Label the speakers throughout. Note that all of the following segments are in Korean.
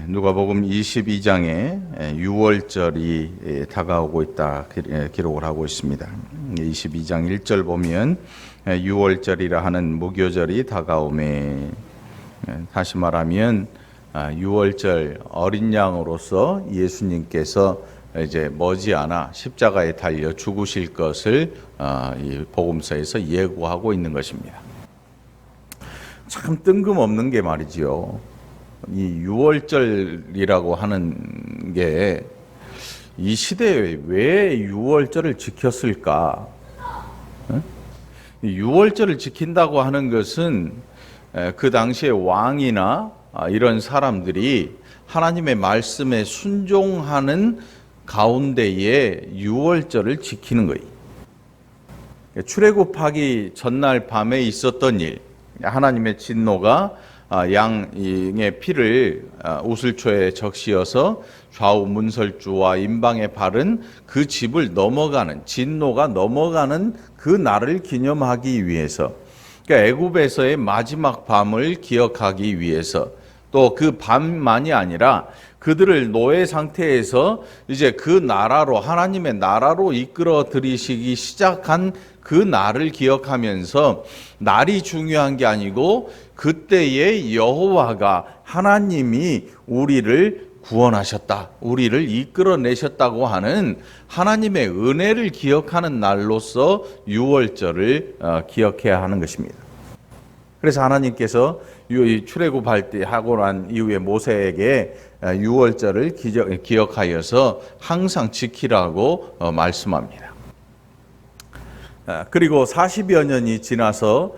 Speaker 1: 누가복음 22장에 6월절이 다가오고 있다 기록을 하고 있습니다. 22장 1절 보면 6월절이라 하는 무교절이 다가오매, 다시 말하면 6월절 어린 양으로서 예수님께서 이제 머지않아 십자가에 달려 죽으실 것을 이 복음서에서 예고하고 있는 것입니다. 참 뜬금없는 게 말이지요. 이 6월절이라고 하는 게 이 시대에 왜 6월절을 지켰을까? 6월절을 지킨다고 하는 것은 그 당시에 왕이나 이런 사람들이 하나님의 말씀에 순종하는 가운데에 6월절을 지키는 거예요. 출애굽하기 전날 밤에 있었던 일, 하나님의 진노가 양의 피를 우슬초에 적시어서 좌우 문설주와 임방에 바른 그 집을 넘어가는, 진노가 넘어가는 그 날을 기념하기 위해서, 그러니까 애굽에서의 마지막 밤을 기억하기 위해서, 또 그 밤만이 아니라 그들을 노예 상태에서 이제 그 나라로, 하나님의 나라로 이끌어 들이시기 시작한 그 날을 기억하면서, 날이 중요한 게 아니고 그때의 여호와가, 하나님이 우리를 구원하셨다, 우리를 이끌어내셨다고 하는 하나님의 은혜를 기억하는 날로서 6월절을 기억해야 하는 것입니다. 그래서 하나님께서 출애굽할 때 하고 난 이후에 모세에게 6월절을 기억하여서 항상 지키라고 말씀합니다. 그리고 40여 년이 지나서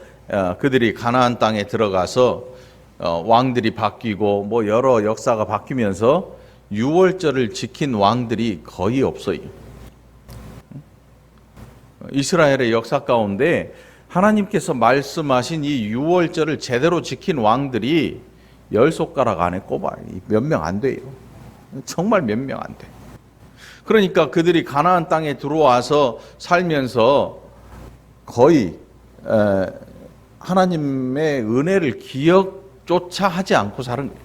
Speaker 1: 그들이 가나안 땅에 들어가서 왕들이 바뀌고 뭐 여러 역사가 바뀌면서 6월절을 지킨 왕들이 거의 없어요. 이스라엘의 역사 가운데 하나님께서 말씀하신 이 6월절을 제대로 지킨 왕들이 10손가락 안에 꼽아요. 몇 명 안 돼요. 정말 몇 명 안 돼. 그러니까 그들이 가나안 땅에 들어와서 살면서 거의 하나님의 은혜를 기억조차 하지 않고 사는 거예요.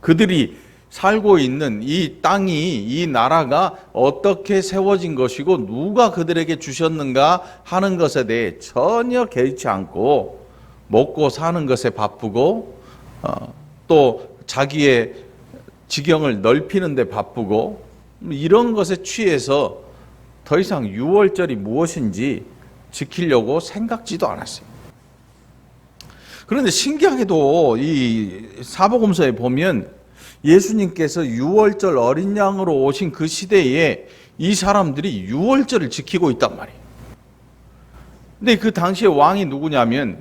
Speaker 1: 그들이 살고 있는 이 땅이, 이 나라가 어떻게 세워진 것이고 누가 그들에게 주셨는가 하는 것에 대해 전혀 개의치 않고 먹고 사는 것에 바쁘고 또 자기의 지경을 넓히는 데 바쁘고 이런 것에 취해서 더 이상 6월절이 무엇인지 지키려고 생각지도 않았어요. 그런데 신기하게도 이 사복음서에 보면 예수님께서 6월절 어린 양으로 오신 그 시대에 이 사람들이 6월절을 지키고 있단 말이에요. 근데 그 당시에 왕이 누구냐면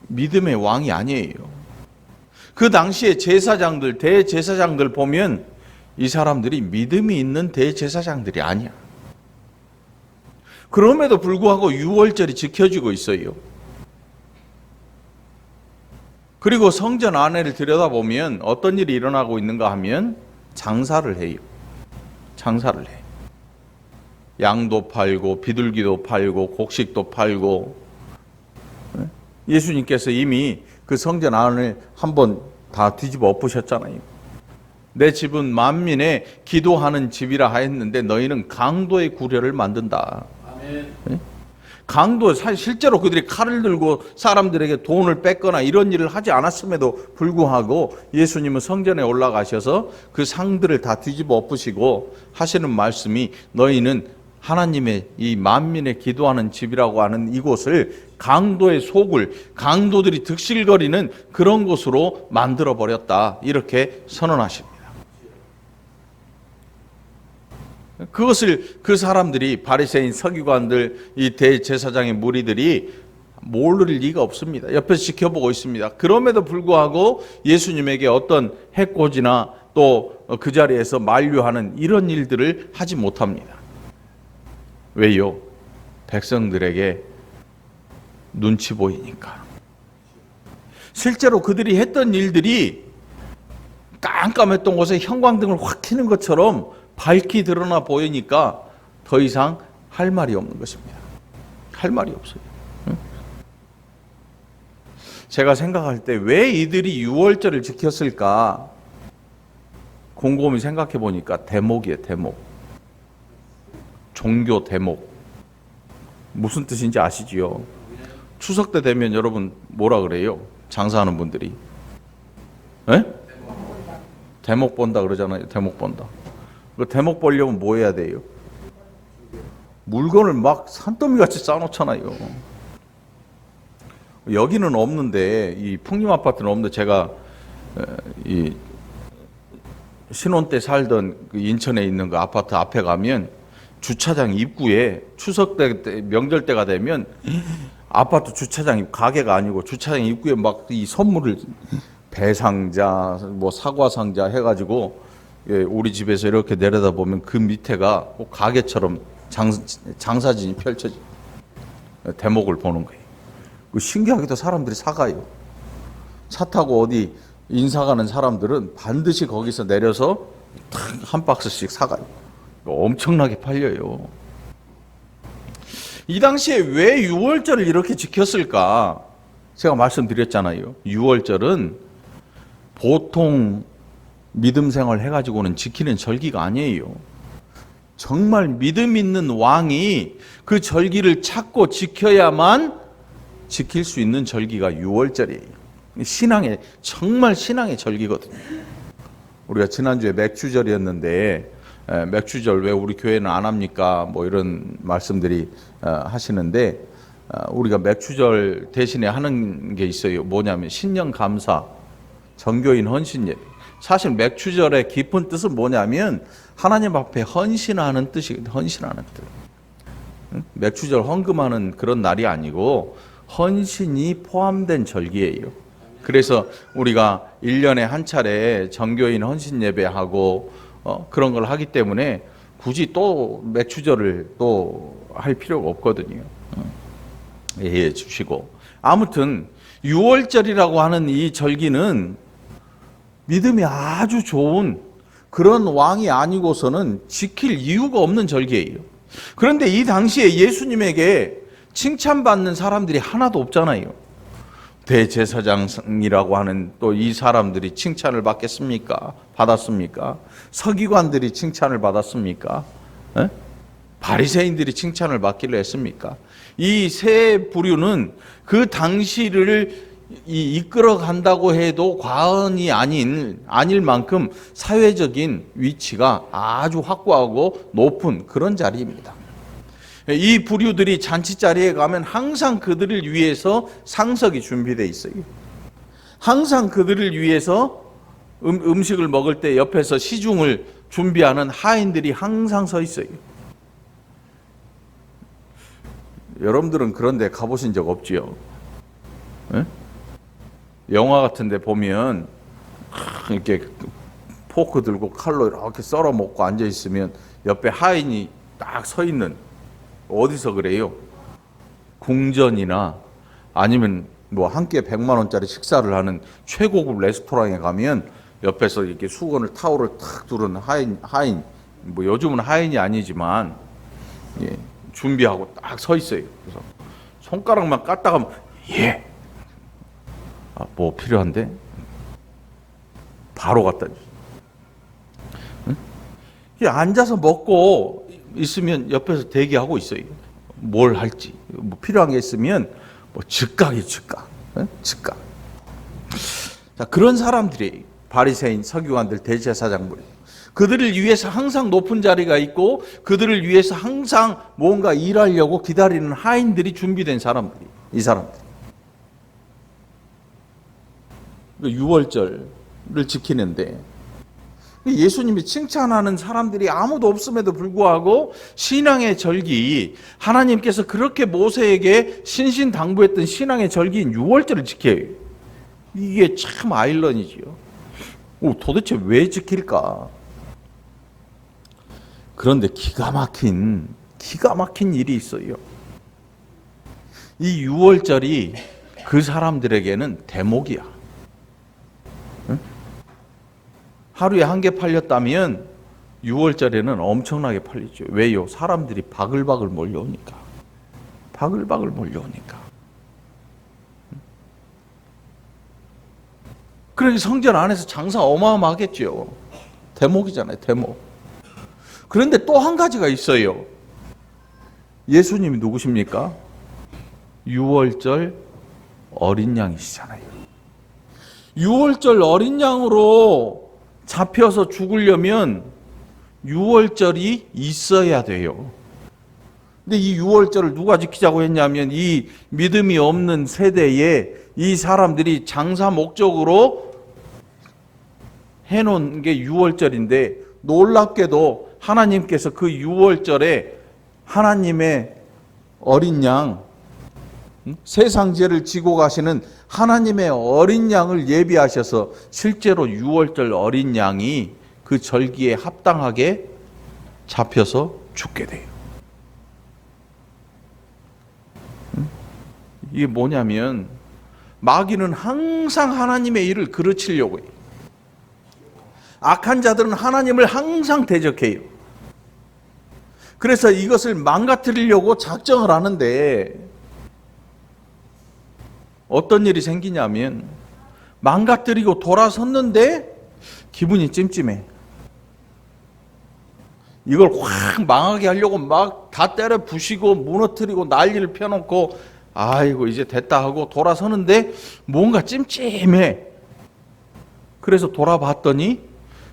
Speaker 1: 믿음의 왕이 아니에요. 그 당시에 제사장들, 대제사장들 보면 이 사람들이 믿음이 있는 대제사장들이 아니야. 그럼에도 불구하고 6월절이 지켜지고 있어요. 그리고 성전 안에를 들여다보면 어떤 일이 일어나고 있는가 하면 장사를 해요. 장사를 해. 양도 팔고 비둘기도 팔고 곡식도 팔고. 예수님께서 이미 그 성전 안을 한번 다 뒤집어 엎으셨잖아요. 내 집은 만민의 기도하는 집이라 하였는데 너희는 강도의 구려를 만든다. 아멘. 강도, 실제로 그들이 칼을 들고 사람들에게 돈을 뺏거나 이런 일을 하지 않았음에도 불구하고 예수님은 성전에 올라가셔서 그 상들을 다 뒤집어 엎으시고 하시는 말씀이, 너희는 하나님의 이 만민의 기도하는 집이라고 하는 이곳을 강도의 속을, 강도들이 득실거리는 그런 곳으로 만들어버렸다, 이렇게 선언하십니다. 그것을 그 사람들이, 바리새인, 서기관들, 이 대제사장의 무리들이 모를 리가 없습니다. 옆에서 지켜보고 있습니다. 그럼에도 불구하고 예수님에게 어떤 해코지나 또 그 자리에서 만류하는 이런 일들을 하지 못합니다. 왜요? 백성들에게 눈치 보이니까. 실제로 그들이 했던 일들이 깜깜했던 곳에 형광등을 확 켜는 것처럼 밝히 드러나 보이니까 더 이상 할 말이 없는 것입니다. 할 말이 없어요. 제가 생각할 때 왜 이들이 유월절을 지켰을까? 곰곰이 생각해 보니까 대목이에요, 대목. 종교 대목. 무슨 뜻인지 아시지요? 추석 때 되면 여러분 뭐라 그래요? 장사하는 분들이. 에? 대목 본다 그러잖아요. 대목 본다. 그 대목 보려면 뭐 해야 돼요? 물건을 막 산더미 같이 쌓아놓잖아요. 여기는 없는데, 이 풍림 아파트는 없는데, 제가 이 신혼 때 살던 그 인천에 있는 그 아파트 앞에 가면 주차장 입구에 추석 때, 명절 때가 되면 아파트 주차장 가게가 아니고 주차장 입구에 막 이 선물을 배상자, 뭐 사과 상자 해가지고, 예, 우리 집에서 이렇게 내려다 보면 그 밑에가 꼭 가게처럼 장사진이 펼쳐지. 대목을 보는 거예요. 신기하게도 사람들이 사가요. 차 타고 어디 인사 가는 사람들은 반드시 거기서 내려서 한 박스씩 사가요. 엄청나게 팔려요. 이 당시에 왜 유월절을 이렇게 지켰을까? 제가 말씀드렸잖아요. 유월절은 보통 믿음 생활 해가지고는 지키는 절기가 아니에요. 정말 믿음 있는 왕이 그 절기를 찾고 지켜야만 지킬 수 있는 절기가 유월절이에요. 신앙의, 정말 신앙의 절기거든요. 우리가 지난주에 맥주절이었는데, 맥주절 왜 우리 교회는 안 합니까? 뭐 이런 말씀들이 하시는데, 우리가 맥주절 대신에 하는 게 있어요. 뭐냐면 신년 감사, 정교인 헌신 예배. 사실 맥주절의 깊은 뜻은 뭐냐면 하나님 앞에 헌신하는 뜻이거든요. 헌신하는 뜻. 맥주절 헌금하는 그런 날이 아니고 헌신이 포함된 절기예요. 그래서 우리가 1년에 한 차례 정교인 헌신 예배하고 그런 걸 하기 때문에 굳이 또 맥주절을 또 할 필요가 없거든요. 이해해 주시고. 아무튼 6월절이라고 하는 이 절기는 믿음이 아주 좋은 그런 왕이 아니고서는 지킬 이유가 없는 절기예요. 그런데 이 당시에 예수님에게 칭찬받는 사람들이 하나도 없잖아요. 대제사장이라고 하는 또 이 사람들이 칭찬을 받겠습니까? 받았습니까? 서기관들이 칭찬을 받았습니까? 에? 바리새인들이 칭찬을 받기로 했습니까? 이 세 부류는 그 당시를 이끌어 간다고 해도 과언이 아닐 만큼 사회적인 위치가 아주 확고하고 높은 그런 자리입니다. 이 부류들이 잔치자리에 가면 항상 그들을 위해서 상석이 준비되어 있어요. 항상 그들을 위해서 음식을 먹을 때 옆에서 시중을 준비하는 하인들이 항상 서 있어요. 여러분들은 그런 데 가보신 적 없지요? 네? 영화 같은 데 보면 이렇게 포크 들고 칼로 이렇게 썰어 먹고 앉아 있으면 옆에 하인이 딱 서 있는, 어디서 그래요? 궁전이나 아니면 뭐 한 끼에 100만 원짜리 식사를 하는 최고급 레스토랑에 가면 옆에서 이렇게 수건을 타올을 탁 두른 하인, 뭐 요즘은 하인이 아니지만 예, 준비하고 딱 서 있어요. 그래서 손가락만 까딱하면 예, 뭐 필요한데? 바로 갖다 주세요. 응? 앉아서 먹고 있으면 옆에서 대기하고 있어요. 뭘 할지, 뭐 필요한 게 있으면 뭐 즉각이 즉각, 응? 즉각. 자, 그런 사람들이 바리새인, 서기관들, 대제사장들, 그들을 위해서 항상 높은 자리가 있고 그들을 위해서 항상 뭔가 일하려고 기다리는 하인들이 준비된 사람들이, 이 사람들. 유월절을 지키는데 예수님이 칭찬하는 사람들이 아무도 없음에도 불구하고 신앙의 절기, 하나님께서 그렇게 모세에게 신신당부했던 신앙의 절기인 유월절을 지켜요. 이게 참 아일러니지요. 도대체 왜 지킬까? 그런데 기가 막힌 일이 있어요. 이 유월절이 그 사람들에게는 대목이야. 응? 하루에 한 개 팔렸다면 6월절에는 엄청나게 팔리죠. 왜요? 사람들이 바글바글 몰려오니까. 바글바글 몰려오니까. 그러니 성전 안에서 장사 어마어마하겠죠. 대목이잖아요, 대목. 그런데 또 한 가지가 있어요. 예수님이 누구십니까? 유월절 어린 양이시잖아요. 유월절 어린 양으로 잡혀서 죽으려면 유월절이 있어야 돼요. 근데 이 유월절을 누가 지키자고 했냐면 이 믿음이 없는 세대에 이 사람들이 장사 목적으로 해놓은 게 유월절인데, 놀랍게도 하나님께서 그 유월절에 하나님의 어린 양, 세상 죄를 지고 가시는 하나님의 어린 양을 예비하셔서 실제로 유월절 어린 양이 그 절기에 합당하게 잡혀서 죽게 돼요. 이게 뭐냐면 마귀는 항상 하나님의 일을 그르치려고 해요. 악한 자들은 하나님을 항상 대적해요. 그래서 이것을 망가뜨리려고 작정을 하는데 어떤 일이 생기냐면 망가뜨리고 돌아섰는데 기분이 찜찜해. 이걸 확 망하게 하려고 막 다 때려 부시고 무너뜨리고 난리를 펴놓고 아이고 이제 됐다 하고 돌아서는데 뭔가 찜찜해. 그래서 돌아봤더니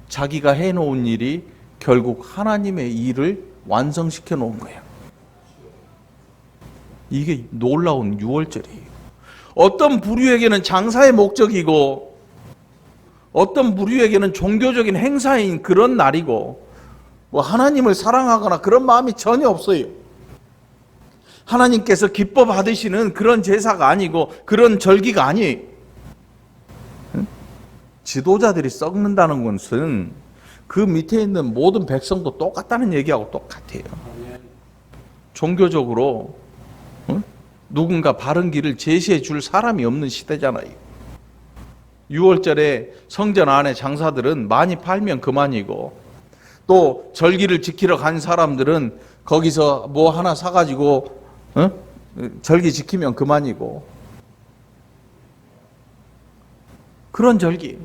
Speaker 1: 자기가 해놓은 일이 결국 하나님의 일을 완성시켜 놓은 거예요. 이게 놀라운 유월절이에요. 어떤 부류에게는 장사의 목적이고 어떤 부류에게는 종교적인 행사인 그런 날이고, 뭐 하나님을 사랑하거나 그런 마음이 전혀 없어요. 하나님께서 기뻐 받으시는 그런 제사가 아니고 그런 절기가 아니에요. 지도자들이 썩는다는 것은 그 밑에 있는 모든 백성도 똑같다는 얘기하고 똑같아요. 종교적으로 누군가 바른 길을 제시해 줄 사람이 없는 시대잖아요. 6월절에 성전 안에 장사들은 많이 팔면 그만이고, 또 절기를 지키러 간 사람들은 거기서 뭐 하나 사가지고 절기 지키면 그만이고, 그런 절기.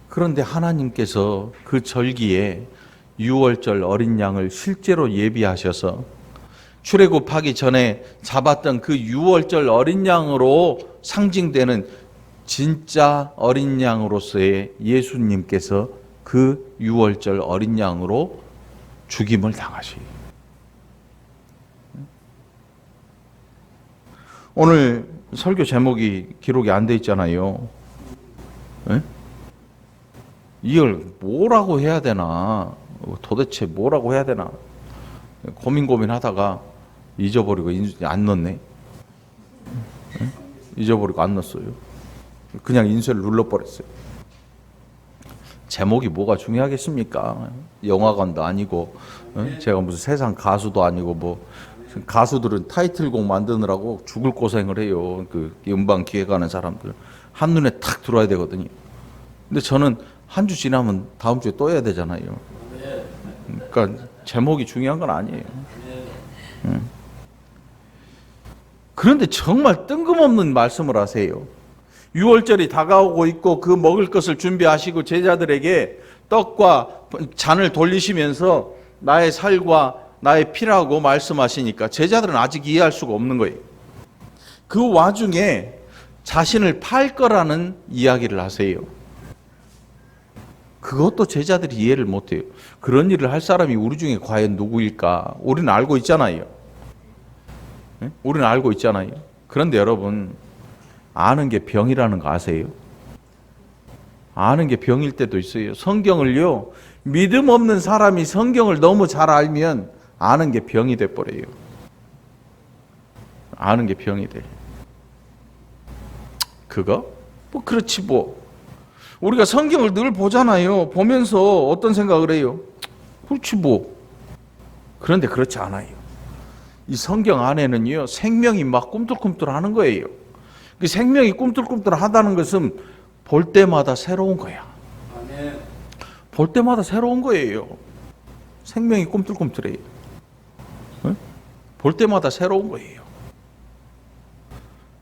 Speaker 1: 그런데 하나님께서 그 절기에 6월절 어린 양을 실제로 예비하셔서 출애굽하기 전에 잡았던 그 6월절 어린 양으로 상징되는 진짜 어린 양으로서의 예수님께서 그 6월절 어린 양으로 죽임을 당하시고, 오늘 설교 제목이 기록이 안 돼 있잖아요. 네? 이걸 뭐라고 해야 되나, 도대체 뭐라고 해야 되나 고민하다가 잊어버리고 안 넣네. 네? 잊어버리고 안 넣었어요. 그냥 인쇄를 눌러버렸어요. 제목이 뭐가 중요하겠습니까? 영화관도 아니고 제가 무슨 세상 가수도 아니고, 뭐 가수들은 타이틀곡 만드느라고 죽을 고생을 해요. 그 음반 기획하는 사람들 한눈에 탁 들어와야 되거든요. 근데 저는 한 주 지나면 다음 주에 또 해야 되잖아요. 그러니까 제목이 중요한 건 아니에요. 그런데 정말 뜬금없는 말씀을 하세요. 6월절이 다가오고 있고 그 먹을 것을 준비하시고 제자들에게 떡과 잔을 돌리시면서 나의 살과 나의 피라고 말씀하시니까 제자들은 아직 이해할 수가 없는 거예요. 그 와중에 자신을 팔 거라는 이야기를 하세요. 그것도 제자들이 이해를 못해요. 그런 일을 할 사람이 우리 중에 과연 누구일까? 우리는 알고 있잖아요. 우리는 알고 있잖아요. 그런데 여러분, 아는 게 병이라는 거 아세요? 아는 게 병일 때도 있어요. 성경을요, 믿음 없는 사람이 성경을 너무 잘 알면 아는 게 병이 돼버려요. 아는 게 병이 돼. 그거? 뭐 그렇지 뭐. 우리가 성경을 늘 보잖아요. 보면서 어떤 생각을 해요? 그렇지 뭐. 그런데 그렇지 않아요. 이 성경 안에는요, 생명이 막 꿈틀꿈틀 하는 거예요. 그 생명이 꿈틀꿈틀 하다는 것은 볼 때마다 새로운 거야. 볼 때마다 새로운 거예요. 생명이 꿈틀꿈틀해요. 볼 때마다 새로운 거예요.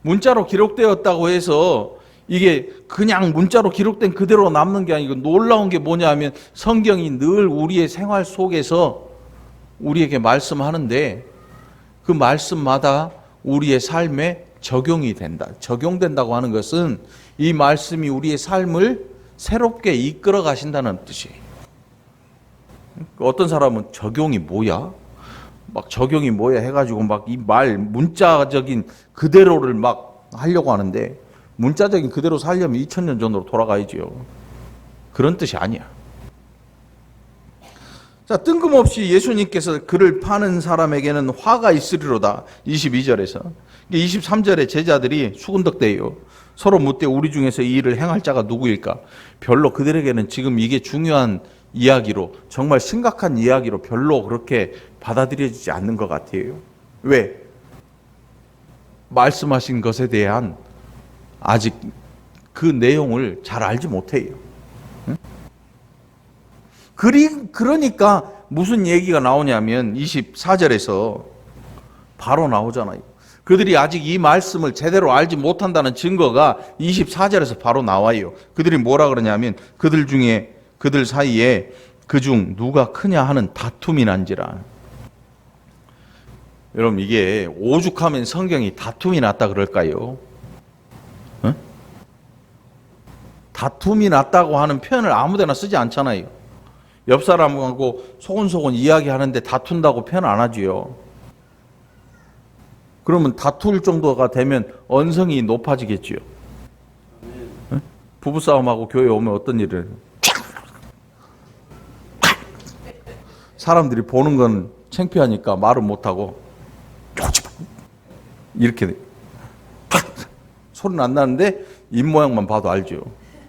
Speaker 1: 문자로 기록되었다고 해서 이게 그냥 문자로 기록된 그대로 남는 게 아니고 놀라운 게 뭐냐 하면 성경이 늘 우리의 생활 속에서 우리에게 말씀하는데 그 말씀마다 우리의 삶에 적용이 된다. 적용된다고 하는 것은 이 말씀이 우리의 삶을 새롭게 이끌어 가신다는 뜻이에요. 어떤 사람은 적용이 뭐야? 막 적용이 뭐야 해가지고 막 이 말 문자적인 그대로를 막 하려고 하는데 문자적인 그대로 살려면 2000년 전으로 돌아가야지요. 그런 뜻이 아니야. 자, 뜬금없이 예수님께서 그를 파는 사람에게는 화가 있으리로다. 22절에서. 23절에 제자들이 수군덕대요. 서로 묻되 우리 중에서 이 일을 행할 자가 누구일까? 별로 그들에게는 지금 이게 중요한 이야기로, 정말 심각한 이야기로 별로 그렇게 받아들여지지 않는 것 같아요. 왜? 말씀하신 것에 대한 아직 그 내용을 잘 알지 못해요. 응? 그러니까 무슨 얘기가 나오냐면 24절에서 바로 나오잖아요. 그들이 아직 이 말씀을 제대로 알지 못한다는 증거가 24절에서 바로 나와요. 그들이 뭐라 그러냐면 그들 사이에 그중 누가 크냐 하는 다툼이 난지라. 여러분, 이게 오죽하면 성경이 다툼이 났다 그럴까요? 어? 다툼이 났다고 하는 표현을 아무데나 쓰지 않잖아요. 옆 사람하고 소곤소곤 이야기하는데 다툰다고 표현 안 하지요. 그러면 다툴 정도가 되면 언성이 높아지겠지요. 어? 부부싸움하고 교회 오면 어떤 일을 사람들이 보는 건 창피하니까 말은 못하고 이렇게 소리는 안 나는데 입모양만 봐도 알죠.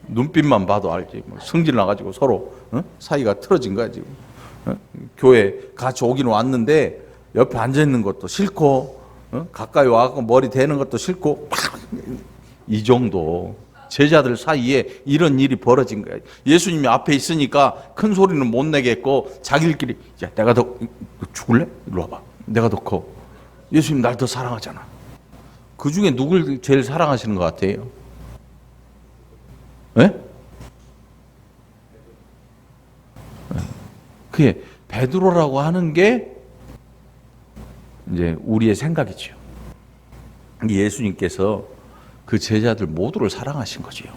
Speaker 1: 눈빛만 봐도 알지. 성질 나가지고 서로 사이가 틀어진 거야 지금. 교회 같이 오기는 왔는데 옆에 앉아 있는 것도 싫고 가까이 와서 머리 대는 것도 싫고 이 정도 제자들 사이에 이런 일이 벌어진 거야. 예수님이 앞에 있으니까 큰 소리는 못 내겠고 자기들끼리 야 내가 더 죽을래? 이리 와봐. 내가 더 커. 예수님 날 더 사랑하잖아. 그 중에 누굴 제일 사랑하시는 것 같아요? 예? 그게 베드로라고 하는 게 이제 우리의 생각이죠. 예수님께서 그 제자들 모두를 사랑하신 거지요.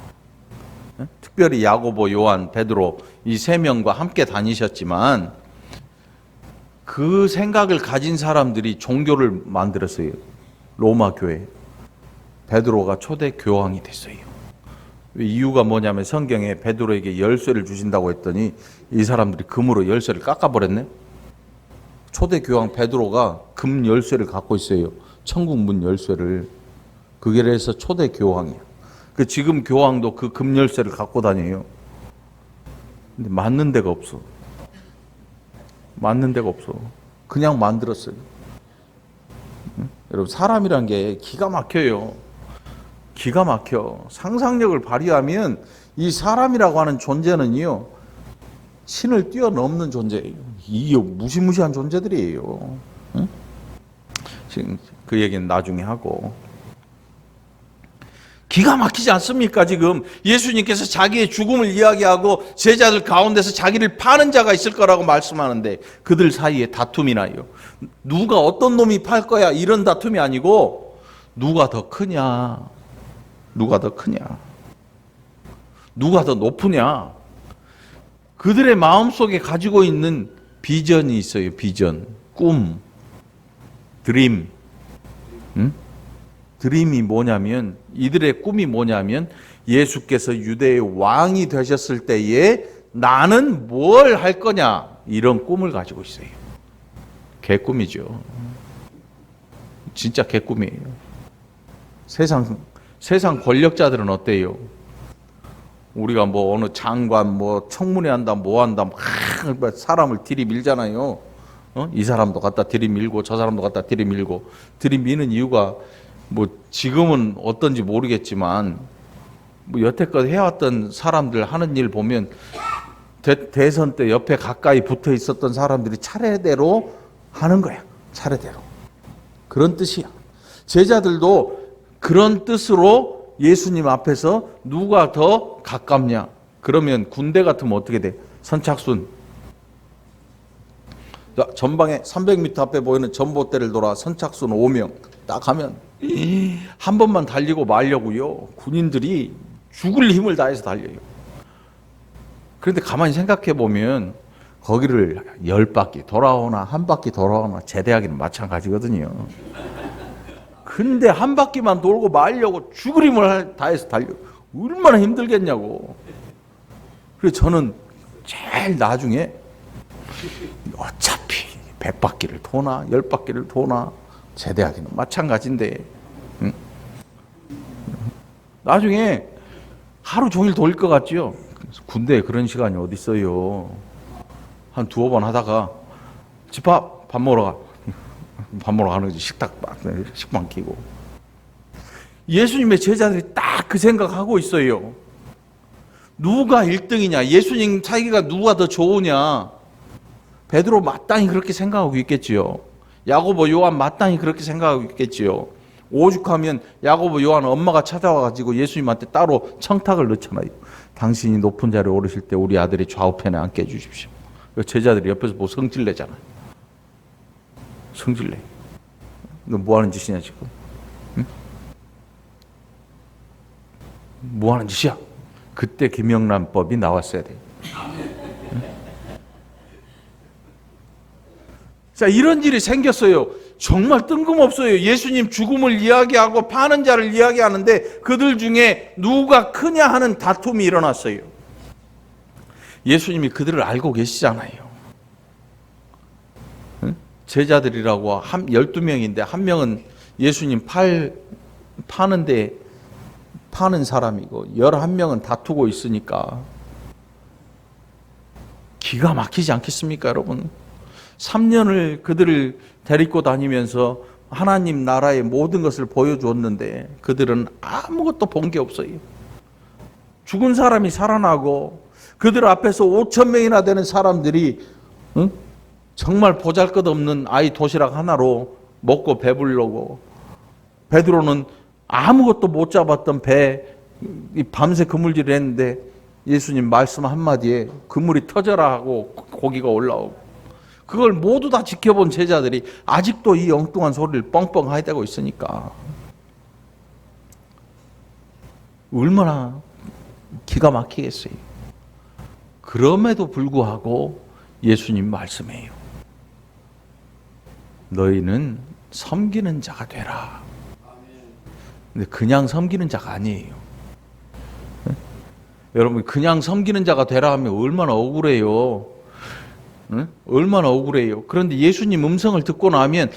Speaker 1: 특별히 야고보, 요한, 베드로 이 세 명과 함께 다니셨지만 그 생각을 가진 사람들이 종교를 만들었어요. 로마 교회. 베드로가 초대 교황이 됐어요. 이유가 뭐냐면 성경에 베드로에게 열쇠를 주신다고 했더니 이 사람들이 금으로 열쇠를 깎아버렸네. 초대 교황 베드로가 금 열쇠를 갖고 있어요. 천국 문 열쇠를. 그게 그래서 초대 교황이야. 그 지금 교황도 그 금 열쇠를 갖고 다녀요. 근데 맞는 데가 없어. 맞는 데가 없어. 그냥 만들었어요. 여러분, 사람이란 게 기가 막혀요. 기가 막혀. 상상력을 발휘하면 이 사람이라고 하는 존재는요, 신을 뛰어넘는 존재예요. 이게 무시무시한 존재들이에요. 응? 지금 그 얘기는 나중에 하고. 기가 막히지 않습니까? 지금 예수님께서 자기의 죽음을 이야기하고 제자들 가운데서 자기를 파는 자가 있을 거라고 말씀하는데 그들 사이에 다툼이 나요. 누가 어떤 놈이 팔 거야 이런 다툼이 아니고 누가 더 크냐, 누가 더 크냐, 누가 더 높으냐. 그들의 마음속에 가지고 있는 비전이 있어요. 비전, 꿈, 드림. 응? 드림이 뭐냐면, 이들의 꿈이 뭐냐면 예수께서 유대의 왕이 되셨을 때에 나는 뭘 할 거냐, 이런 꿈을 가지고 있어요. 개꿈이죠. 진짜 개꿈이에요. 세상 권력자들은 어때요? 우리가 뭐 어느 장관 뭐 청문회 한다 뭐 한다 막 사람을 들이밀잖아요. 이 사람도 갖다 들이밀고 저 사람도 갖다 들이밀고. 들이미는 이유가 뭐 지금은 어떤지 모르겠지만 뭐 여태껏 해왔던 사람들 하는 일 보면 대선 때 옆에 가까이 붙어 있었던 사람들이 차례대로 하는 거야. 차례대로. 그런 뜻이야. 제자들도 그런 뜻으로 예수님 앞에서 누가 더 가깝냐? 그러면 군대 같으면 어떻게 돼? 선착순. 자, 전방에 300m 앞에 보이는 전봇대를 돌아 선착순 5명 딱 하면 한 번만 달리고 말려고요. 군인들이 죽을 힘을 다해서 달려요. 그런데 가만히 생각해 보면 거기를 10바퀴 돌아오나 한 바퀴 돌아오나 제대하기는 마찬가지거든요. 근데 한 바퀴만 돌고 말려고 죽을 힘을 다해서 달려. 얼마나 힘들겠냐고. 그래서 저는 제일 나중에 어차피 100바퀴를 도나 10바퀴를 도나 제대하기는 마찬가지인데, 응? 나중에 하루 종일 돌릴 것 같지요. 군대에 그런 시간이 어디 있어요. 한 두어 번 하다가 집합 밥 먹으러 가. 밥 먹으러 가는 거지. 식빵 끼고. 예수님의 제자들이 딱 그 생각하고 있어요. 누가 1등이냐? 예수님 사귀가 누가 더 좋으냐? 베드로 마땅히 그렇게 생각하고 있겠지요. 야고보, 요한 마땅히 그렇게 생각하고 있겠지요. 오죽하면 야고보, 요한 엄마가 찾아와가지고 예수님한테 따로 청탁을 넣잖아요. 당신이 높은 자리에 오르실 때 우리 아들이 좌우편에 앉게 해주십시오. 제자들이 옆에서 뭐 성질내잖아요. 성질내. 너 뭐 하는 짓이냐 지금? 응? 뭐 하는 짓이야? 그때 김영란법이 나왔어야 돼요. 응? 자, 이런 일이 생겼어요. 정말 뜬금없어요. 예수님 죽음을 이야기하고 파는 자를 이야기하는데 그들 중에 누가 크냐 하는 다툼이 일어났어요. 예수님이 그들을 알고 계시잖아요. 응? 제자들이라고 12명인데 한 명은 예수님 파는 사람이고 11명은 다투고 있으니까 기가 막히지 않겠습니까, 여러분? 3년을 그들을 데리고 다니면서 하나님 나라의 모든 것을 보여주었는데 그들은 아무것도 본 게 없어요. 죽은 사람이 살아나고 그들 앞에서 5,000명이나 되는 사람들이 정말 보잘것없는 아이 도시락 하나로 먹고 배부르고, 베드로는 아무것도 못 잡았던 배 밤새 그물질을 했는데 예수님 말씀 한마디에 그물이 터져라 하고 고기가 올라오고, 그걸 모두 다 지켜본 제자들이 아직도 이 엉뚱한 소리를 뻥뻥 하대고 있으니까 얼마나 기가 막히겠어요. 그럼에도 불구하고 예수님 말씀해요. 너희는 섬기는 자가 되라. 근데 그냥 섬기는 자가 아니에요. 네? 여러분, 그냥 섬기는 자가 되라 하면 얼마나 억울해요. 네? 얼마나 억울해요. 그런데 예수님 음성을 듣고 나면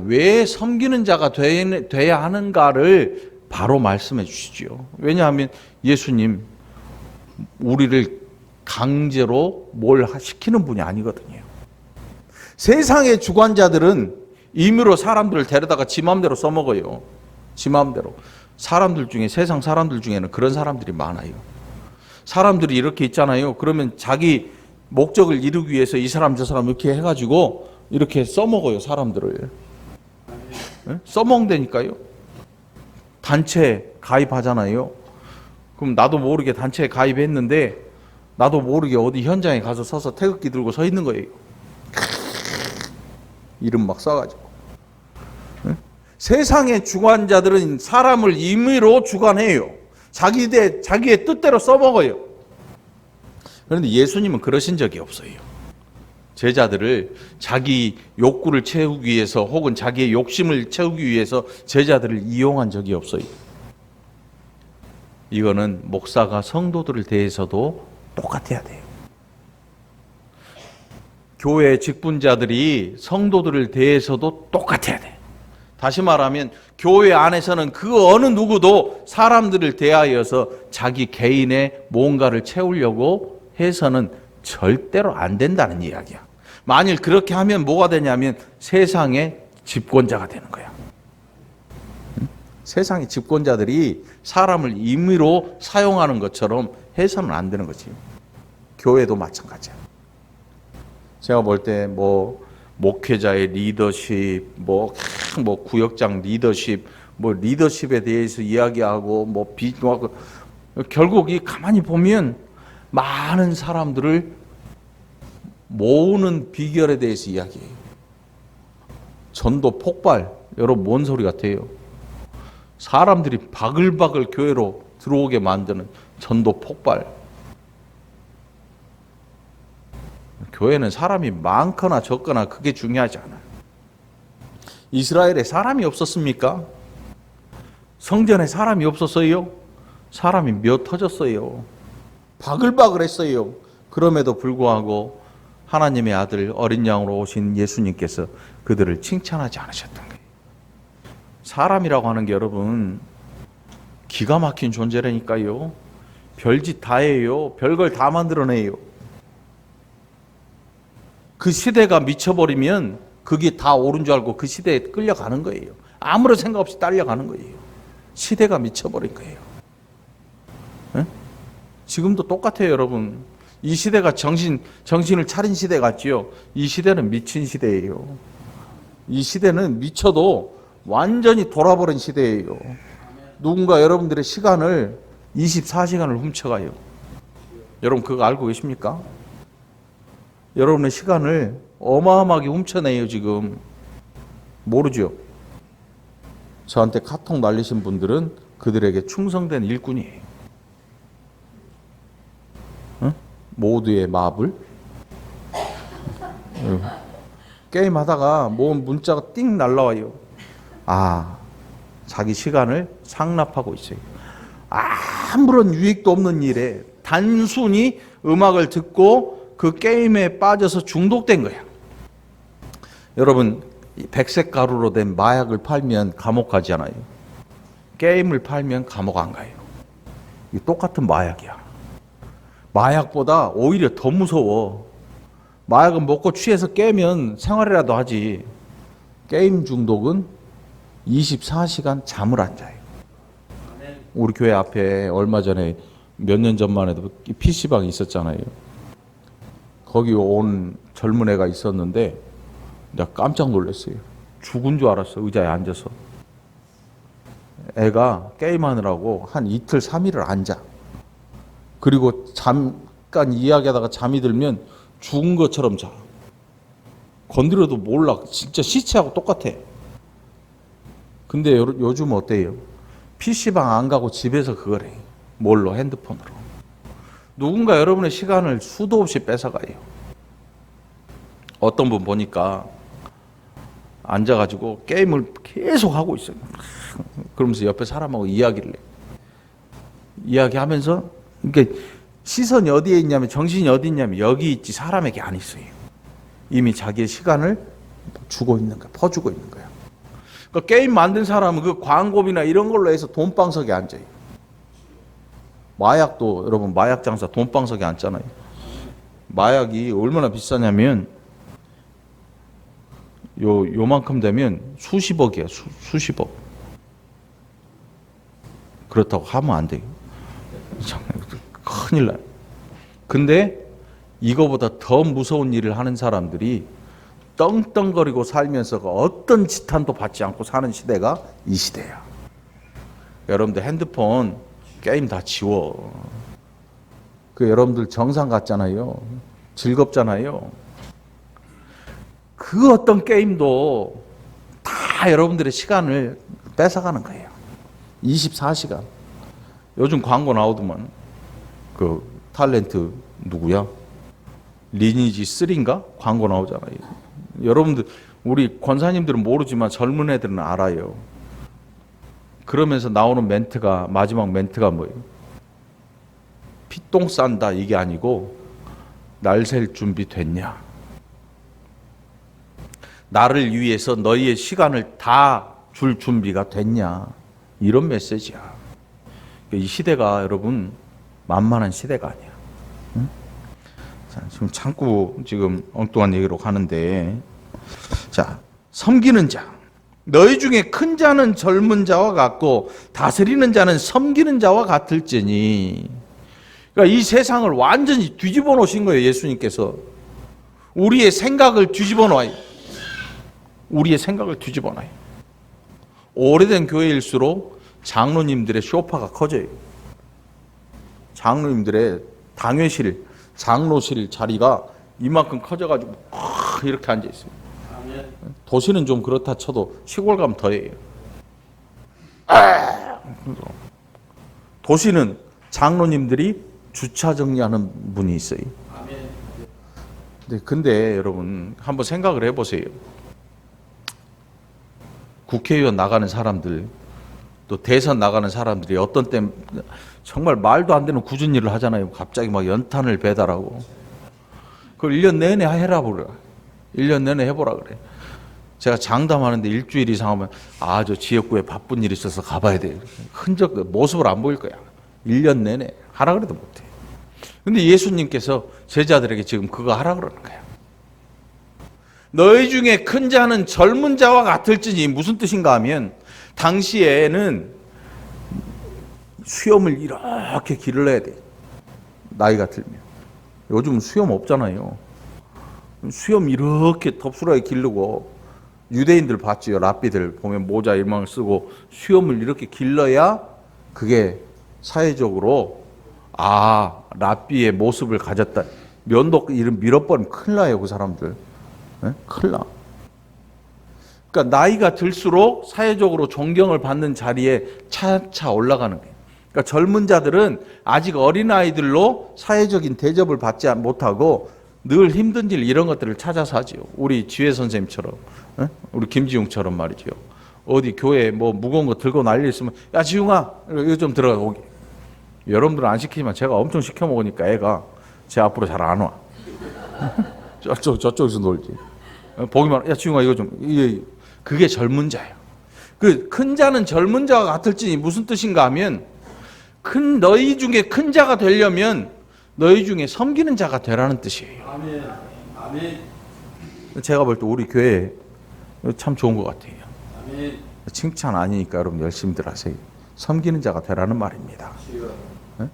Speaker 1: 왜 섬기는 자가 돼야 하는가를 바로 말씀해 주시죠. 왜냐하면 예수님 우리를 강제로 뭘 시키는 분이 아니거든요. 세상의 주관자들은 임의로 사람들을 데려다가 지 마음대로 써먹어요. 지 마음대로. 세상 사람들 중에는 그런 사람들이 많아요. 사람들이 이렇게 있잖아요. 그러면 자기 목적을 이루기 위해서 이 사람 저 사람 이렇게 해가지고 이렇게 써먹어요, 사람들을. 네? 써먹는다니까요. 단체 가입하잖아요. 그럼 나도 모르게 단체에 가입했는데 나도 모르게 어디 현장에 가서 서서 태극기 들고 서 있는 거예요. 이름 막 써가지고. 네? 세상의 주관자들은 사람을 임의로 주관해요. 자기의 뜻대로 써먹어요. 그런데 예수님은 그러신 적이 없어요. 제자들을 자기 욕구를 채우기 위해서 혹은 자기의 욕심을 채우기 위해서 제자들을 이용한 적이 없어요. 이거는 목사가 성도들을 대해서도 똑같아야 돼요. 교회 직분자들이 성도들을 대해서도 똑같아야 돼요. 다시 말하면 교회 안에서는 그 어느 누구도 사람들을 대하여서 자기 개인의 뭔가를 채우려고 해서는 절대로 안 된다는 이야기야. 만일 그렇게 하면 뭐가 되냐면 세상의 집권자가 되는 거야. 세상의 집권자들이 사람을 임의로 사용하는 것처럼 해서는 안 되는 거지. 교회도 마찬가지야. 제가 볼 때 목회자의 리더십, 구역장 리더십, 뭐 리더십에 대해서 이야기하고 뭐 비하고 결국 이 가만히 보면 많은 사람들을 모으는 비결에 대해서 이야기해요. 전도 폭발. 여러분 뭔 소리 같아요? 사람들이 바글바글 교회로 들어오게 만드는 전도 폭발. 교회는 사람이 많거나 적거나 그게 중요하지 않아요. 이스라엘에 사람이 없었습니까? 성전에 사람이 없었어요? 사람이 몇 터졌어요. 바글바글했어요. 그럼에도 불구하고 하나님의 아들 어린 양으로 오신 예수님께서 그들을 칭찬하지 않으셨던 거예요. 사람이라고 하는 게 여러분 기가 막힌 존재라니까요. 별짓 다 해요. 별걸 다 만들어내요. 그 시대가 미쳐버리면 그게 다 옳은 줄 알고 그 시대에 끌려가는 거예요. 아무런 생각 없이 딸려가는 거예요. 시대가 미쳐버린 거예요. 네? 지금도 똑같아요, 여러분. 이 시대가 정신을 차린 시대 같지요? 이 시대는 미친 시대예요. 이 시대는 미쳐도 완전히 돌아버린 시대예요. 누군가 여러분들의 시간을 24시간을 훔쳐가요. 여러분 그거 알고 계십니까? 여러분의 시간을 어마어마하게 훔쳐내요 지금. 모르죠? 저한테 카톡 날리신 분들은 그들에게 충성된 일꾼이에요. 응? 모두의 마블? 게임하다가 뭔 문자가 띵 날라와요. 아, 자기 시간을 상납하고 있어요. 아무런 유익도 없는 일에 단순히 음악을 듣고 그 게임에 빠져서 중독된 거야. 여러분, 백색 가루로 된 마약을 팔면 감옥 가잖아요. 게임을 팔면 감옥 안 가요. 이게 똑같은 마약이야. 마약보다 오히려 더 무서워. 마약은 먹고 취해서 깨면 생활이라도 하지. 게임 중독은 24시간 잠을 안 자요. 우리 교회 앞에 얼마 전에 몇 년 전만 해도 PC방이 있었잖아요. 거기 온 젊은 애가 있었는데 내가 깜짝 놀랐어요. 죽은 줄 알았어. 의자에 앉아서. 애가 게임하느라고 한 이틀 3일을 앉아. 그리고 잠깐 이야기하다가 잠이 들면 죽은 것처럼 자. 건드려도 몰라. 진짜 시체하고 똑같아. 근데 요즘 어때요? PC방 안 가고 집에서 그걸 해. 뭘로? 핸드폰으로. 누군가 여러분의 시간을 수도 없이 뺏어가요. 어떤 분 보니까 앉아가지고 게임을 계속 하고 있어요. 그러면서 옆에 사람하고 이야기를 해. 이야기하면서, 그러니까 시선이 어디에 있냐면, 정신이 어디 있냐면 여기 있지 사람에게 안 있어요. 이미 자기의 시간을 주고 있는 거야. 퍼주고 있는 거야. 그 게임 만든 사람은 그 광고비나 이런 걸로 해서 돈방석에 앉아요. 마약도 여러분 마약 장사 돈방석에 앉잖아요. 마약이 얼마나 비싸냐면 요만큼 되면 수십억이야. 수십억. 그렇다고 하면 안 돼요. 큰일 나요. 근데 이거보다 더 무서운 일을 하는 사람들이 떵떵거리고 살면서 어떤 지탄도 받지 않고 사는 시대가 이 시대야. 여러분들 핸드폰 게임 다 지워. 그 여러분들 정상 같잖아요. 즐겁잖아요. 그 어떤 게임도 다 여러분들의 시간을 뺏어가는 거예요. 24시간. 요즘 광고 나오더만 그 탤런트 누구야? 리니지 3인가? 광고 나오잖아요. 여러분들 우리 권사님들은 모르지만 젊은 애들은 알아요. 그러면서 나오는 멘트가 마지막 멘트가 뭐예요? 피똥 싼다 이게 아니고 날 셀 준비 됐냐? 나를 위해서 너희의 시간을 다 줄 준비가 됐냐? 이런 메시지야. 이 시대가 여러분 만만한 시대가 아니야. 응? 자, 지금 자꾸 지금 엉뚱한 얘기로 가는데, 자, 섬기는 자. 너희 중에 큰 자는 젊은 자와 같고 다스리는 자는 섬기는 자와 같을지니. 그러니까 이 세상을 완전히 뒤집어 놓으신 거예요, 예수님께서. 우리의 생각을 뒤집어 놔요. 우리의 생각을 뒤집어 놔요. 오래된 교회일수록 장로님들의 쇼파가 커져요. 장로님들의 당회실, 장로실 자리가 이만큼 커져가지고 이렇게 앉아 있어요. 도시는 좀 그렇다 쳐도 시골 가면 더해요. 도시는 장로님들이 주차 정리하는 분이 있어요. 근데 여러분 한번 생각을 해보세요. 국회의원 나가는 사람들, 또 대선 나가는 사람들이 어떤 때 정말 말도 안 되는 굳은 일을 하잖아요. 갑자기 막 연탄을 배달하고. 그걸 1년 내내 해라 그래. 1년 내내 해보라 그래. 제가 장담하는데 일주일 이상 하면 저 지역구에 바쁜 일이 있어서 가봐야 돼. 흔적, 모습을 안 보일 거야. 1년 내내 하라 그래도 못해. 근데 예수님께서 제자들에게 지금 그거 하라 그러는 거야. 너희 중에 큰 자는 젊은 자와 같을지니 무슨 뜻인가 하면 당시에는 수염을 이렇게 길러야 돼. 나이가 들면. 요즘 수염 없잖아요. 수염 이렇게 덥수라게 기르고 유대인들 봤지요. 랍비들 보면 모자 일망을 쓰고 수염을 이렇게 길러야 그게 사회적으로 랍비의 모습을 가졌다. 면도 이름 밀어버리면 큰일 나요. 그 사람들. 네? 큰일 나. 그러니까 나이가 들수록 사회적으로 존경을 받는 자리에 차차 올라가는 거예요. 그러니까 젊은 자들은 아직 어린아이들로 사회적인 대접을 받지 못하고 늘 힘든 일 이런 것들을 찾아서 하지요. 우리 지혜 선생님처럼, 우리 김지웅처럼 말이죠. 어디 교회에 뭐 무거운 거 들고 난리 있으면 야 지웅아 이거 좀 들어가 오게. 여러분들은 안 시키지만 제가 엄청 시켜 먹으니까 애가 제 앞으로 잘 안 와. 저쪽에서 놀지. 보기만 야 지웅아 이거 좀 그게 젊은 자예요. 그 큰 자는 젊은 자와 같을지니 무슨 뜻인가 하면 너희 중에 큰 자가 되려면 너희 중에 섬기는 자가 되라는 뜻이에요. 아멘. 아멘. 제가 볼 때 우리 교회 참 좋은 것 같아요. 아멘. 칭찬 아니니까 여러분 열심히들 하세요. 섬기는 자가 되라는 말입니다.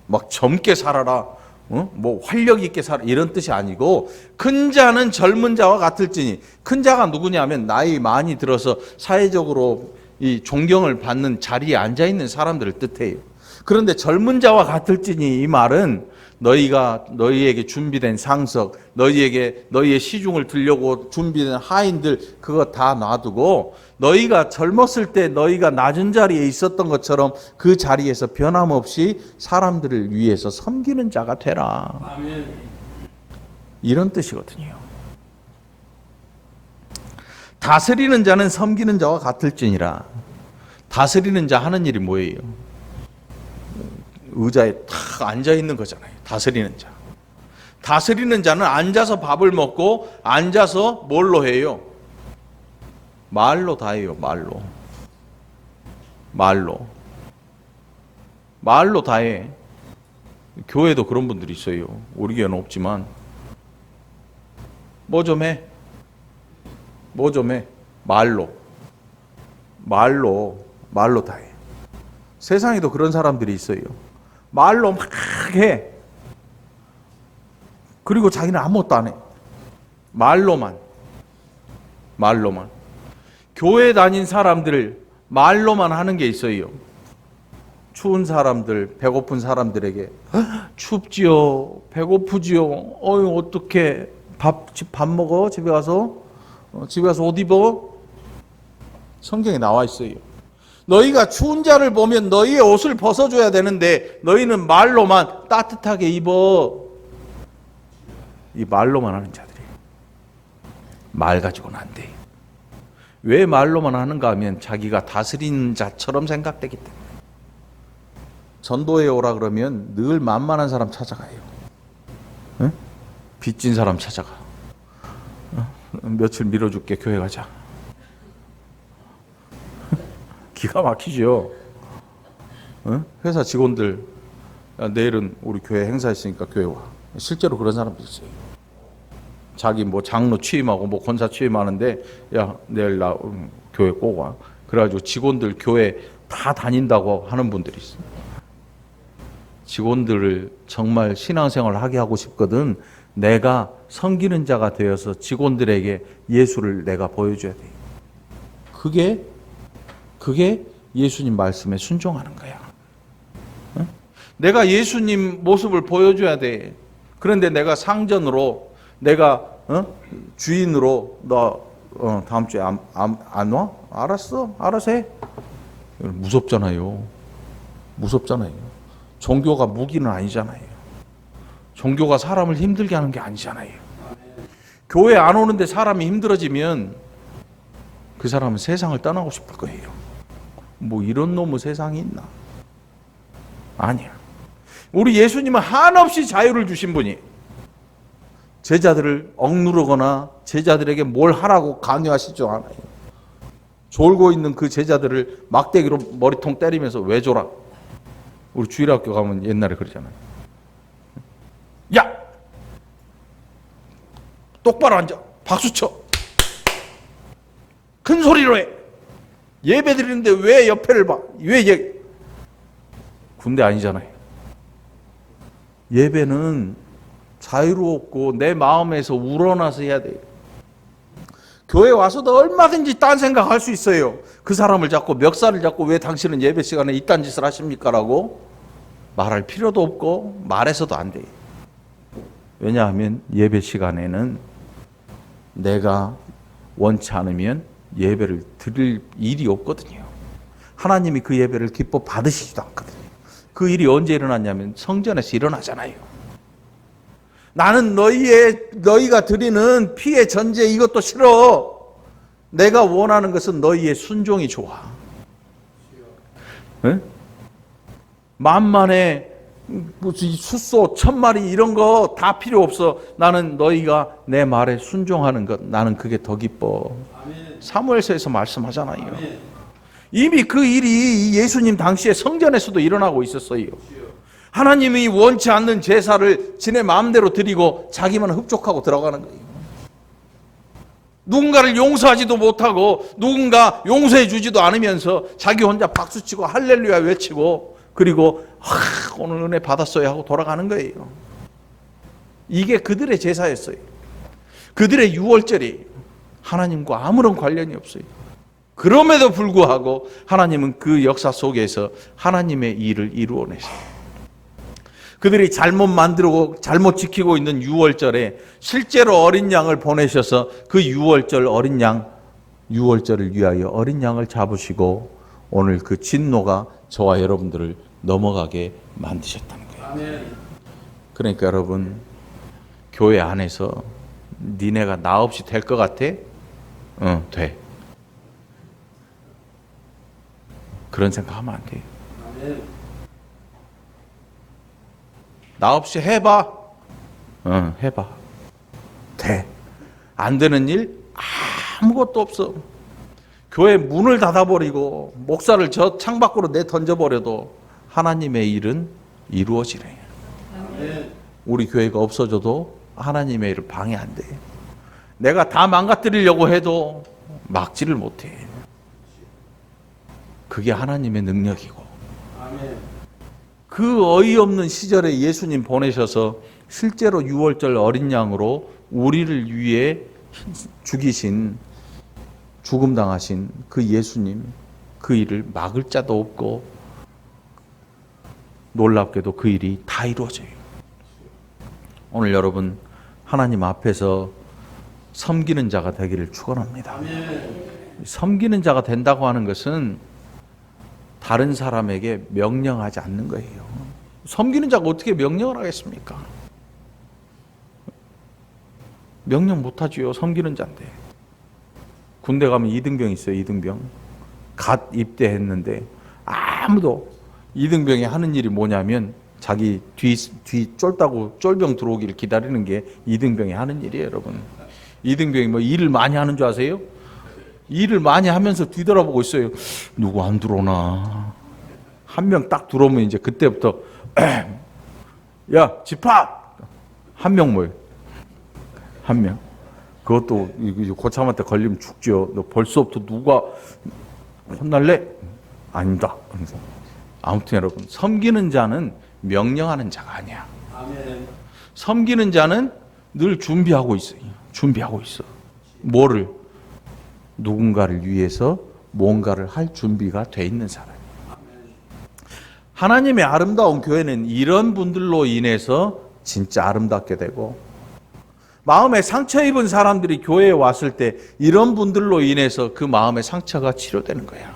Speaker 1: 막 젊게 살아라. 뭐 활력 있게 살아 이런 뜻이 아니고 큰 자는 젊은 자와 같을지니 큰 자가 누구냐면 나이 많이 들어서 사회적으로 이 존경을 받는 자리에 앉아 있는 사람들을 뜻해요. 그런데 젊은 자와 같을지니 이 말은 너희에게 준비된 상석, 너희의 시중을 들려고 준비된 하인들 그거 다 놔두고 너희가 젊었을 때 너희가 낮은 자리에 있었던 것처럼 그 자리에서 변함없이 사람들을 위해서 섬기는 자가 되라. 아멘. 이런 뜻이거든요. 다스리는 자는 섬기는 자와 같을지니라. 다스리는 자 하는 일이 뭐예요? 의자에 탁 앉아 있는 거잖아요. 다스리는 자. 다스리는 자는 앉아서 밥을 먹고 앉아서 뭘로 해요? 말로 다 해요. 말로 다 해. 교회도 그런 분들이 있어요. 우리 교회는 없지만 뭐 좀 해. 말로 다 해. 세상에도 그런 사람들이 있어요. 말로 막 해. 그리고 자기는 아무것도 안 해. 말로만. 교회 다닌 사람들 말로만 하는 게 있어요. 추운 사람들, 배고픈 사람들에게 춥지요, 배고프지요. 어떻게 밥 먹어? 집에 가서 옷 입어? 성경에 나와 있어요. 너희가 추운 자를 보면 너희의 옷을 벗어줘야 되는데 너희는 말로만 따뜻하게 입어. 이 말로만 하는 자들이 말 가지고는 안 돼. 왜 말로만 하는가 하면 자기가 다스리는 자처럼 생각되기 때문에. 전도에 오라 그러면 늘 만만한 사람 찾아가요. 응? 빚진 사람 찾아가. 며칠 밀어줄게 교회 가자. 기가 막히죠. 회사 직원들 내일은 우리 교회 행사 있으니까 교회 와. 실제로 그런 사람도 있어요. 자기 뭐 장로 취임하고 뭐 권사 취임하는데 야 내일 나 교회 꼭 와. 그래가지고 직원들 교회 다 다닌다고 하는 분들이 있어요. 직원들을 정말 신앙생활을 하게 하고 싶거든. 내가 섬기는 자가 되어서 직원들에게 예수를 내가 보여줘야 돼. 그게 그게 예수님 말씀에 순종하는 거야. 어? 내가 예수님 모습을 보여줘야 돼. 그런데 내가 상전으로, 내가 주인으로 너 다음 주에 안 와? 알았어, 알아서 해. 무섭잖아요. 무섭잖아요. 종교가 무기는 아니잖아요. 종교가 사람을 힘들게 하는 게 아니잖아요. 교회 안 오는데 사람이 힘들어지면 그 사람은 세상을 떠나고 싶을 거예요. 뭐 이런 놈의 세상이 있나? 아니야. 우리 예수님은 한없이 자유를 주신 분이, 제자들을 억누르거나 제자들에게 뭘 하라고 강요하시지 않아요. 졸고 있는 그 제자들을 막대기로 머리통 때리면서 왜 졸아? 우리 주일학교 가면 옛날에 그러잖아요. 야! 똑바로 앉아. 박수 쳐. 큰 소리로 해. 예배 드리는데 왜 옆에를 봐? 왜 군대 아니잖아요. 예배는 자유롭고 내 마음에서 우러나서 해야 돼요. 교회 와서도 얼마든지 딴 생각할 수 있어요. 그 사람을 잡고 멱살을 잡고 왜 당신은 예배 시간에 이딴 짓을 하십니까? 라고 말할 필요도 없고 말해서도 안 돼요. 왜냐하면 예배 시간에는 내가 원치 않으면 예배를 드릴 일이 없거든요. 하나님이 그 예배를 기뻐 받으시지도 않거든요. 그 일이 언제 일어났냐면 성전에서 일어나잖아요. 나는 너희가 드리는 피의 전제 이것도 싫어. 내가 원하는 것은 너희의 순종이 좋아. 네? 만만에 무슨 숫소 1000마리 이런 거 다 필요 없어. 나는 너희가 내 말에 순종하는 것, 나는 그게 더 기뻐. 사무엘서에서 말씀하잖아요. 이미 그 일이 예수님 당시에 성전에서도 일어나고 있었어요. 하나님이 원치 않는 제사를 지네 마음대로 드리고 자기만 흡족하고 들어가는 거예요. 누군가를 용서하지도 못하고 누군가 용서해 주지도 않으면서 자기 혼자 박수치고 할렐루야 외치고 그리고 오늘 은혜 받았어요 하고 돌아가는 거예요. 이게 그들의 제사였어요. 그들의 유월절이 하나님과 아무런 관련이 없어요. 그럼에도 불구하고 하나님은 그 역사 속에서 하나님의 일을 이루어내세요. 그들이 잘못 만들고 잘못 지키고 있는 유월절에 실제로 어린 양을 보내셔서 그 유월절 어린 양, 유월절을 위하여 어린 양을 잡으시고 오늘 그 진노가 저와 여러분들을 넘어가게 만드셨다는 거예요. 그러니까 여러분, 교회 안에서 니네가 나 없이 될 것 같아? 응, 돼. 그런 생각하면 안 돼요. 나 없이 해봐. 응, 해봐. 돼. 안 되는 일 아무것도 없어. 교회 문을 닫아버리고 목사를 저 창밖으로 내던져버려도 하나님의 일은 이루어지래. 우리 교회가 없어져도 하나님의 일을 방해 안 돼. 내가 다 망가뜨리려고 해도 막지를 못해. 그게 하나님의 능력이고. 그 어이없는 시절에 예수님 보내셔서 실제로 유월절 어린 양으로 우리를 위해 죽이신, 죽음당하신 그 예수님, 그 일을 막을 자도 없고 놀랍게도 그 일이 다 이루어져요. 오늘 여러분 하나님 앞에서 섬기는 자가 되기를 축원합니다. 섬기는 자가 된다고 하는 것은 다른 사람에게 명령하지 않는 거예요. 섬기는 자가 어떻게 명령을 하겠습니까? 명령 못하지요. 섬기는 자인데. 군대 가면 이등병 있어요. 이등병. 갓 입대했는데 아무도, 이등병이 하는 일이 뭐냐면 자기 뒤 쫄다고 쫄병 들어오기를 기다리는 게 이등병이 하는 일이에요. 여러분, 이등병이 뭐 일을 많이 하는 줄 아세요? 일을 많이 하면서 뒤돌아보고 있어요. 누구 안 들어오나. 한 명 딱 들어오면 이제 그때부터 야 집합. 한 명 뭐예요? 한 명. 그것도 고참한테 걸리면 죽죠. 너 벌써부터 누가 혼날래? 아니다. 아무튼 여러분, 섬기는 자는 명령하는 자가 아니야. 아멘. 섬기는 자는 늘 준비하고 있어요. 준비하고 있어. 뭐를? 누군가를 위해서 뭔가를 할 준비가 돼 있는 사람. 하나님의 아름다운 교회는 이런 분들로 인해서 진짜 아름답게 되고, 마음에 상처 입은 사람들이 교회에 왔을 때 이런 분들로 인해서 그 마음의 상처가 치료되는 거야.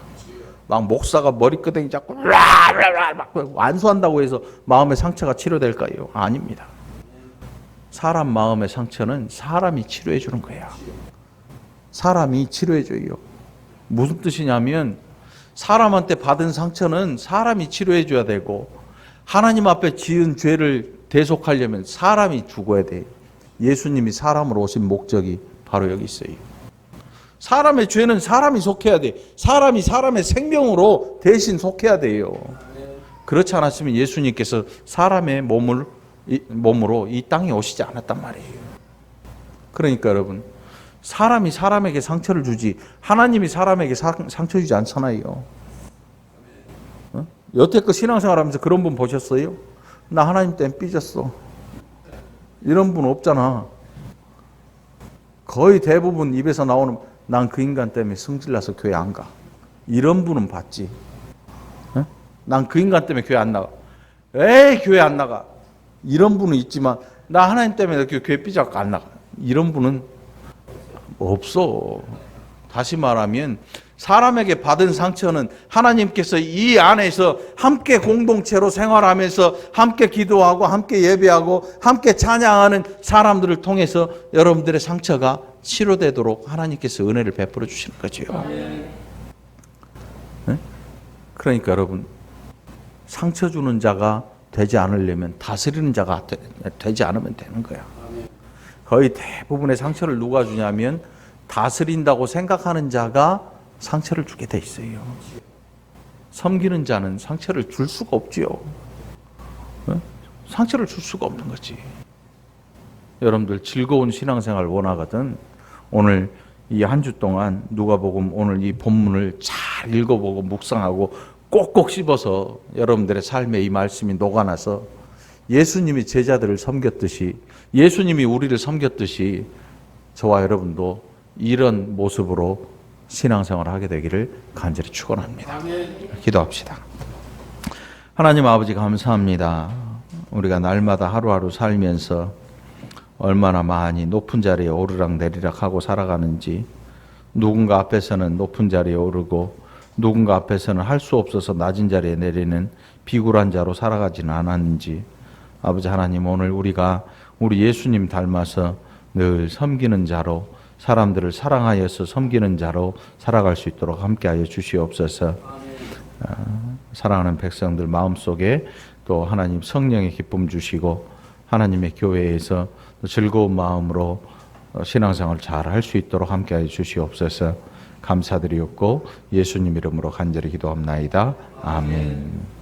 Speaker 1: 막 목사가 머리끄댕이 잡고 막 완수한다고 해서 마음의 상처가 치료될까요? 아닙니다. 사람 마음의 상처는 사람이 치료해 주는 거야. 사람이 치료해 줘요. 무슨 뜻이냐면 사람한테 받은 상처는 사람이 치료해 줘야 되고, 하나님 앞에 지은 죄를 대속하려면 사람이 죽어야 돼. 예수님이 사람으로 오신 목적이 바로 여기 있어요. 사람의 죄는 사람이 속해야 돼. 사람이 사람의 생명으로 대신 속해야 돼요. 그렇지 않았으면 예수님께서 사람의 몸으로 이 땅에 오시지 않았단 말이에요. 그러니까 여러분, 사람이 사람에게 상처를 주지 하나님이 사람에게 상처 주지 않잖아요. 여태껏 신앙생활하면서 그런 분 보셨어요? 나 하나님 때문에 삐졌어. 이런 분 없잖아. 거의 대부분 입에서 나오는 난 그 인간 때문에 성질나서 교회 안 가. 이런 분은 봤지. 난 그 인간 때문에 교회 안 나가. 에이 교회 안 나가. 이런 분은 있지만 나 하나님 때문에 교회 삐져서 안 나가. 이런 분은 없어. 다시 말하면 사람에게 받은 상처는 하나님께서 이 안에서 함께 공동체로 생활하면서 함께 기도하고 함께 예배하고 함께 찬양하는 사람들을 통해서 여러분들의 상처가 치료되도록 하나님께서 은혜를 베풀어 주시는 거죠. 네? 그러니까 여러분, 상처 주는 자가 되지 않으려면 다스리는 자가 되지 않으면 되는 거야. 거의 대부분의 상처를 누가 주냐면 다스린다고 생각하는 자가 상처를 주게 돼 있어요. 섬기는 자는 상처를 줄 수가 없지요. 상처를 줄 수가 없는 거지. 여러분들 즐거운 신앙생활 원하거든 오늘 이 한 주 동안 누가복음 오늘 이 본문을 잘 읽어보고 묵상하고 꼭꼭 씹어서 여러분들의 삶에 이 말씀이 녹아나서 예수님이 제자들을 섬겼듯이, 예수님이 우리를 섬겼듯이 저와 여러분도 이런 모습으로 신앙생활을 하게 되기를 간절히 축원합니다. 기도합시다. 하나님 아버지 감사합니다. 우리가 날마다 하루하루 살면서 얼마나 많이 높은 자리에 오르락 내리락 하고 살아가는지, 누군가 앞에서는 높은 자리에 오르고 누군가 앞에서는 할 수 없어서 낮은 자리에 내리는 비굴한 자로 살아가지는 않았는지, 아버지 하나님 오늘 우리가 우리 예수님 닮아서 늘 섬기는 자로, 사람들을 사랑하여서 섬기는 자로 살아갈 수 있도록 함께하여 주시옵소서. 사랑하는 백성들 마음속에 또 하나님 성령의 기쁨 주시고 하나님의 교회에서 즐거운 마음으로 신앙생활 잘 할 수 있도록 함께하여 주시옵소서. 감사드리옵고 예수님 이름으로 간절히 기도합나이다. 아멘.